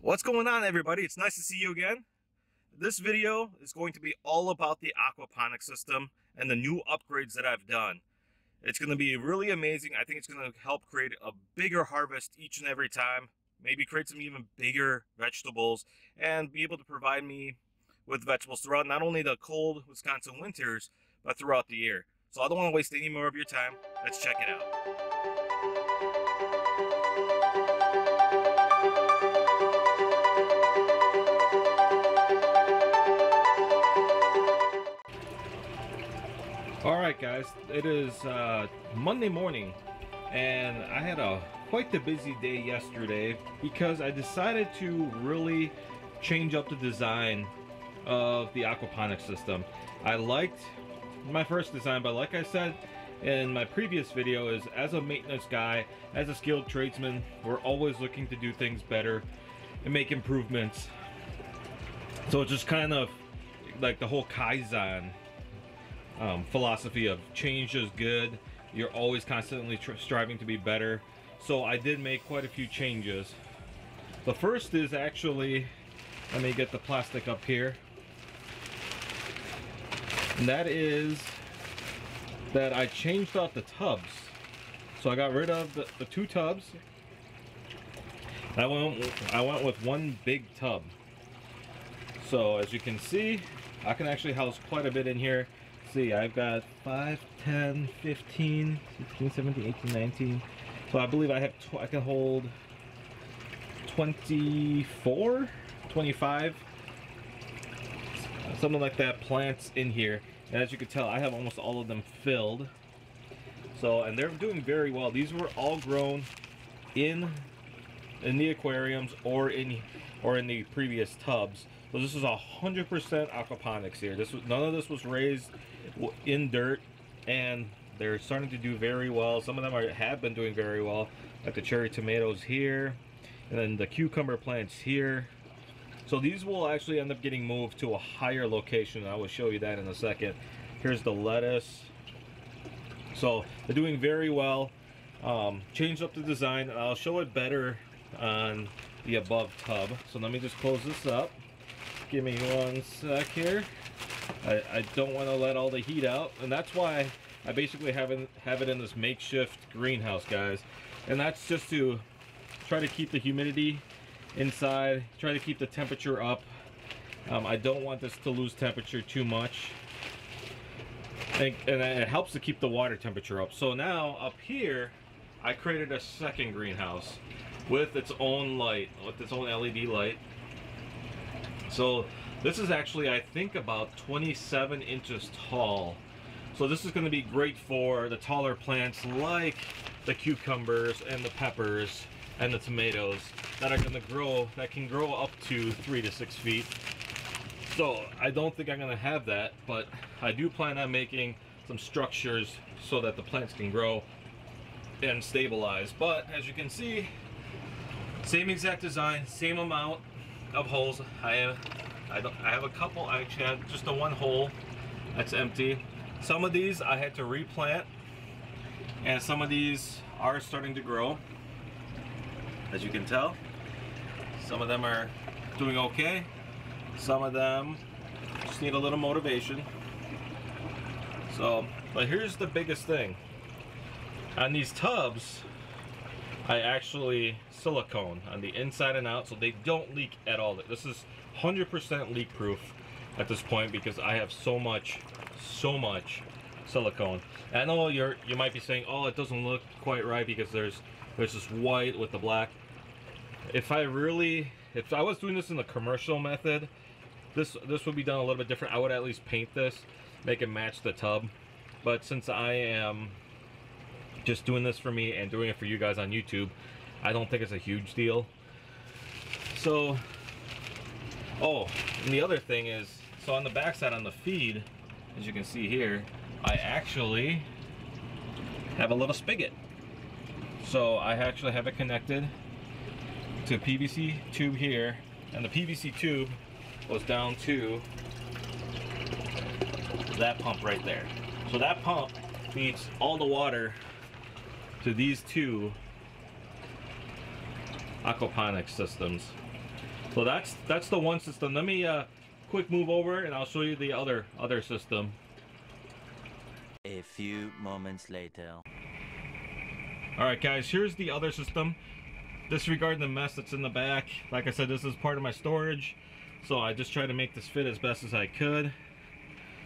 What's going on, everybody? It's nice to see you again. This video is going to be all about the aquaponics system and the new upgrades that I've done. It's going to be really amazing. I think it's going to help create a bigger harvest each and every time, maybe create some even bigger vegetables, and be able to provide me with vegetables throughout not only the cold Wisconsin winters, but throughout the year. So I don't want to waste any more of your time. Let's check it out. Alright guys, it is Monday morning, and I had quite the busy day yesterday because I decided to really change up the design of the aquaponics system. I liked my first design, but like I said in my previous video, is as a maintenance guy, as a skilled tradesman, we're always looking to do things better and make improvements. So it's just kind of like the whole Kaizen philosophy of change is good. You're always constantly striving to be better. So I did make quite a few changes. The first is actually, let me get the plastic up here, and that is that I changed out the tubs. So I got rid of the two tubs. I went with one big tub. So as you can see, I can actually house quite a bit in here. See, I've got 5, 10, 15, 16, 17, 18, 19. So I believe I can hold 24, 25, something like that, plants in here. And as you can tell, I have almost all of them filled. So, and they're doing very well. These were all grown in the aquariums or in the previous tubs. So this is 100% aquaponics here. None of this was raised in dirt, and they're starting to do very well. Some of them have been doing very well, like the cherry tomatoes here, and then the cucumber plants here. So these will actually end up getting moved to a higher location. I will show you that in a second. Here's the lettuce. So they're doing very well. Changed up the design, and I'll show it better on the above tub. So let me just close this up. Give me one sec here. I don't want to let all the heat out, and that's why I basically have it in this makeshift greenhouse, guys. And that's just to try to keep the humidity inside, try to keep the temperature up. I don't want this to lose temperature too much, and it helps to keep the water temperature up. So now up here, I created a second greenhouse with its own light, with its own LED light. So this is actually, I think, about 27 inches tall. So this is going to be great for the taller plants like the cucumbers and the peppers and the tomatoes that are going to grow, that can grow up to 3 to 6 feet. So I don't think I'm going to have that, but I do plan on making some structures so that the plants can grow and stabilize. But as you can see, same exact design, same amount of holes. I have a couple. I actually have just the one hole that's empty. Some of these I had to replant, and some of these are starting to grow, as you can tell. Some of them are doing okay. Some of them just need a little motivation. So, but here's the biggest thing. On these tubs, I actually silicone on the inside and out so they don't leak at all. This is 100% leak proof at this point because I have so much silicone. And I know you might be saying, oh, it doesn't look quite right because there's this white with the black. If I was doing this in the commercial method, this would be done a little bit different. I would at least paint this, make it match the tub. But since I am just doing this for me and doing it for you guys on YouTube, I don't think it's a huge deal. So, oh, and the other thing is, so on the backside on the feed, as you can see here, I actually have a little spigot. So I actually have it connected to a PVC tube here, and the PVC tube goes down to that pump right there. So that pump feeds all the water to these two aquaponics systems. So that's the one system. Let me quick move over and I'll show you the other system. A few moments later. Alright guys, here's the other system. Disregarding the mess that's in the back. Like I said, this is part of my storage. So I just tried to make this fit as best as I could.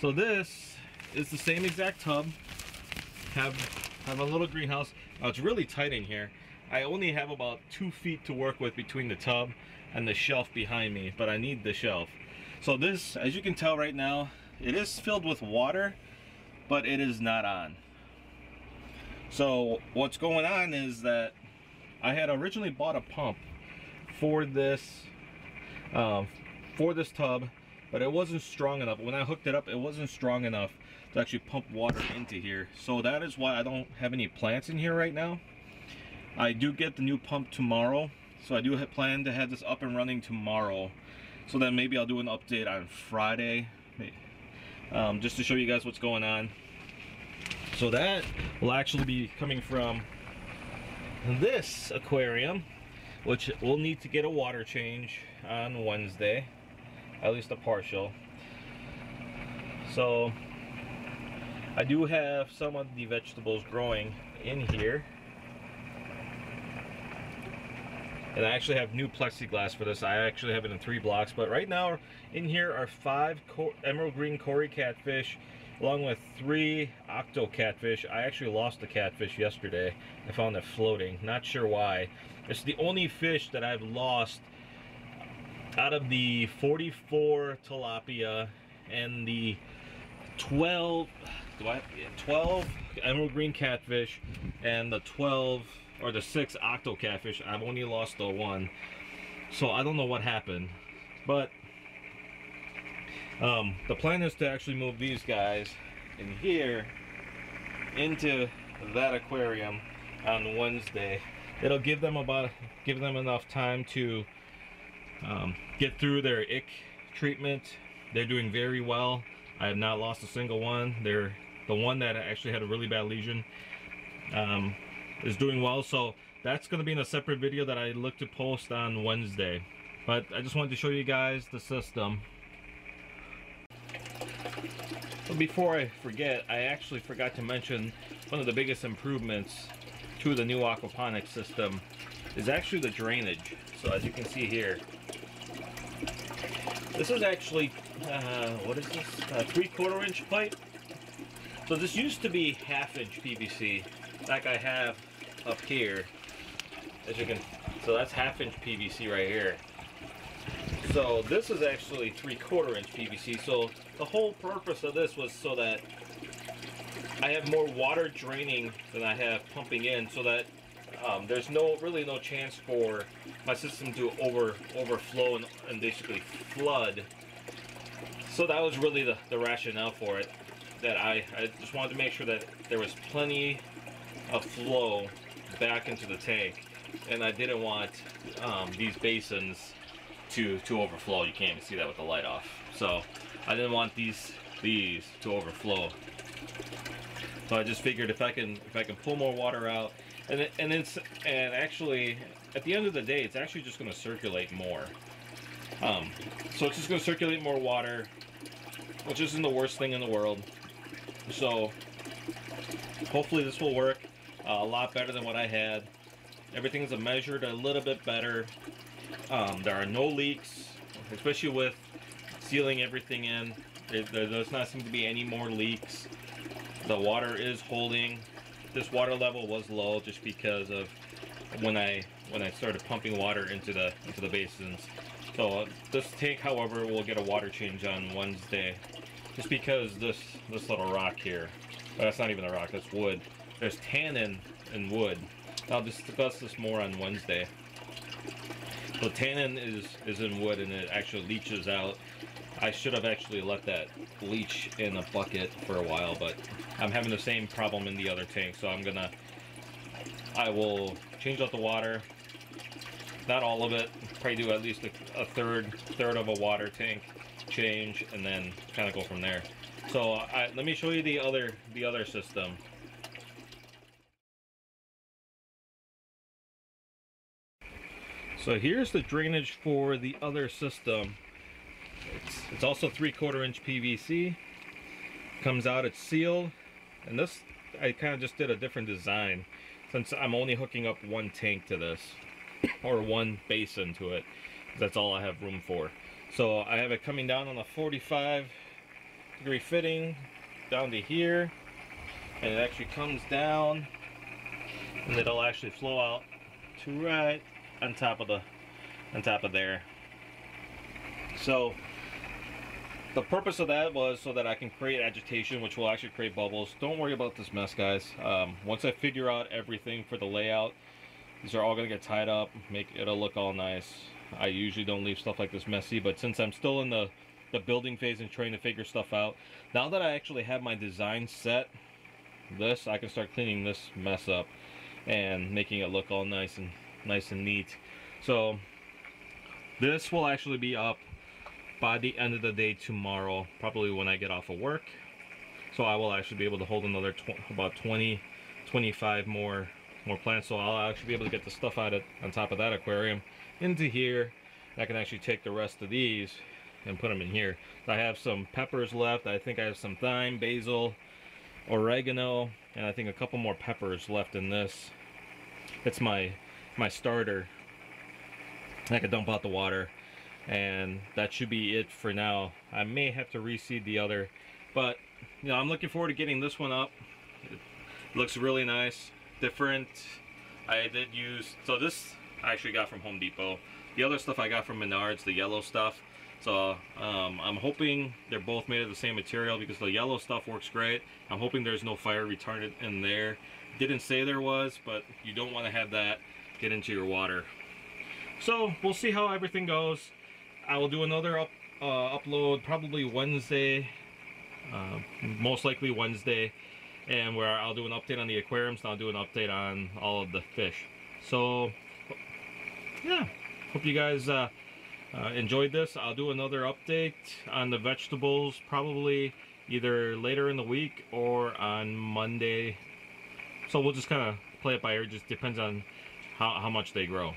So this is the same exact tub. Have a little greenhouse. It's really tight in here. I only have about 2 feet to work with between the tub and the shelf behind me, but I need the shelf. So this, as you can tell right now, it is filled with water, but it is not on. So what's going on is that I had originally bought a pump for this tub, but it wasn't strong enough. When I hooked it up, it wasn't strong enough to actually pump water into here. So that is why I don't have any plants in here right now. I do get the new pump tomorrow, so I do plan to have this up and running tomorrow. So then maybe I'll do an update on Friday, just to show you guys what's going on. So that will actually be coming from this aquarium, which will need to get a water change on Wednesday, at least a partial. So I do have some of the vegetables growing in here, and I actually have new plexiglass for this. I actually have it in 3 blocks, but right now in here are 5 emerald green Cory catfish, along with 3 octo catfish. I actually lost the catfish yesterday. I found it floating, not sure why. It's the only fish that I've lost out of the 44 tilapia and the 12 emerald green catfish and the 12 or the 6 octo catfish. I've only lost the 1, so I don't know what happened, but the plan is to actually move these guys in here into that aquarium on Wednesday. It'll give them enough time to get through their ick treatment. They're doing very well. I have not lost a single one. The one that actually had a really bad lesion is doing well. So that's going to be in a separate video that I look to post on Wednesday. But I just wanted to show you guys the system. But before I forget, I actually forgot to mention one of the biggest improvements to the new aquaponics system is actually the drainage. So as you can see here, this is actually what is this? 3/4 inch pipe. So this used to be 1/2 inch PVC, like I have up here. As you can, so that's 1/2 inch PVC right here. So this is actually 3/4 inch PVC. So the whole purpose of this was so that I have more water draining than I have pumping in, so that there's really no chance for my system to overflow and basically flood. So that was really the rationale for it. That I just wanted to make sure that there was plenty of flow back into the tank, and I didn't want these basins to overflow. You can't even see that with the light off. So I didn't want these to overflow. So I just figured if I can pull more water out, and actually at the end of the day, it's actually just going to circulate more. So it's just going to circulate more water, which isn't the worst thing in the world. So hopefully this will work a lot better than what I had. Everything's measured a little bit better. There are no leaks, especially with sealing everything in. There does not seem to be any more leaks. The water is holding. This water level was low just because of when I started pumping water into the basins. So this tank, however, will get a water change on Wednesday, just because this little rock here, well, that's not even a rock, that's wood. There's tannin in wood. I'll discuss this more on Wednesday. So tannin is in wood, and it actually leaches out. I should have actually let that leach in a bucket for a while, but I'm having the same problem in the other tank, so I will change out the water. Not all of it, probably do at least a third of a water tank change, and then kind of go from there. So let me show you the other system. So here's the drainage for the other system. It's also 3/4 inch PVC. Comes out, it's sealed, and this I kind of just did a different design since I'm only hooking up one tank to this, or one basin to it. That's all I have room for. So I have it coming down on a 45-degree fitting down to here, and it actually comes down, and it'll actually flow out to right on top of there. So the purpose of that was so that I can create agitation, which will actually create bubbles. Don't worry about this mess, guys. Once I figure out everything for the layout, these are all gonna get tied up, make it'll look all nice. I usually don't leave stuff like this messy, but since I'm still in the building phase and trying to figure stuff out, now that I actually have my design set, I can start cleaning this mess up and making it look all nice and neat. So this will actually be up by the end of the day tomorrow, probably when I get off of work. So I will actually be able to hold another about 20-25 more plants. So I'll actually be able to get the stuff out on top of that aquarium into here. I can actually take the rest of these and put them in here. I have some peppers left. I think I have some thyme, basil, oregano, and I think a couple more peppers left in this. It's my starter. I can dump out the water, and that should be it for now. I may have to reseed the other, but you know, I'm looking forward to getting this one up. It looks really nice, different. I did use, so this I actually got from Home Depot. The other stuff I got from Menards, the yellow stuff. So I'm hoping they're both made of the same material, because the yellow stuff works great. I'm hoping there's no fire retardant in there. Didn't say there was, but you don't want to have that get into your water. So we'll see how everything goes. I will do another upload probably Wednesday, most likely Wednesday, and where I'll do an update on the aquariums, and I'll do an update on all of the fish. So yeah, hope you guys enjoyed this. I'll do another update on the vegetables probably either later in the week or on Monday. So we'll just kind of play it by ear. It just depends on how much they grow.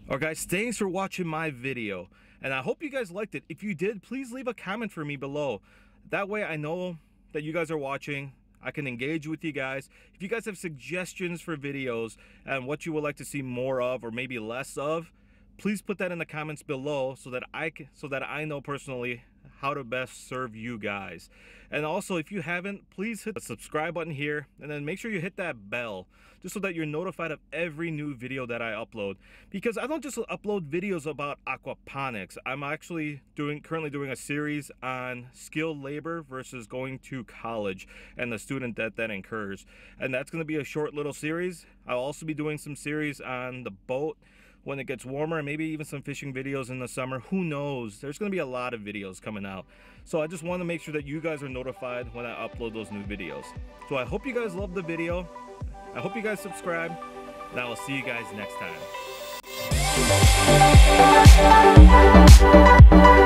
Alright guys, thanks for watching my video, and I hope you guys liked it. If you did, please leave a comment for me below. That way I know that you guys are watching. I can engage with you guys. If you guys have suggestions for videos and what you would like to see more of or maybe less of, please put that in the comments below so that I know personally how to best serve you guys. And also, if you haven't, please hit the subscribe button here, and then make sure you hit that bell just so that you're notified of every new video that I upload, because I don't just upload videos about aquaponics. I'm actually currently doing a series on skilled labor versus going to college and the student debt that incurs, and that's going to be a short little series. I'll also be doing some series on the boat when it gets warmer, and maybe even some fishing videos in the summer. Who knows? There's going to be a lot of videos coming out. So I just want to make sure that you guys are notified when I upload those new videos. So I hope you guys love the video. I hope you guys subscribe, and I will see you guys next time.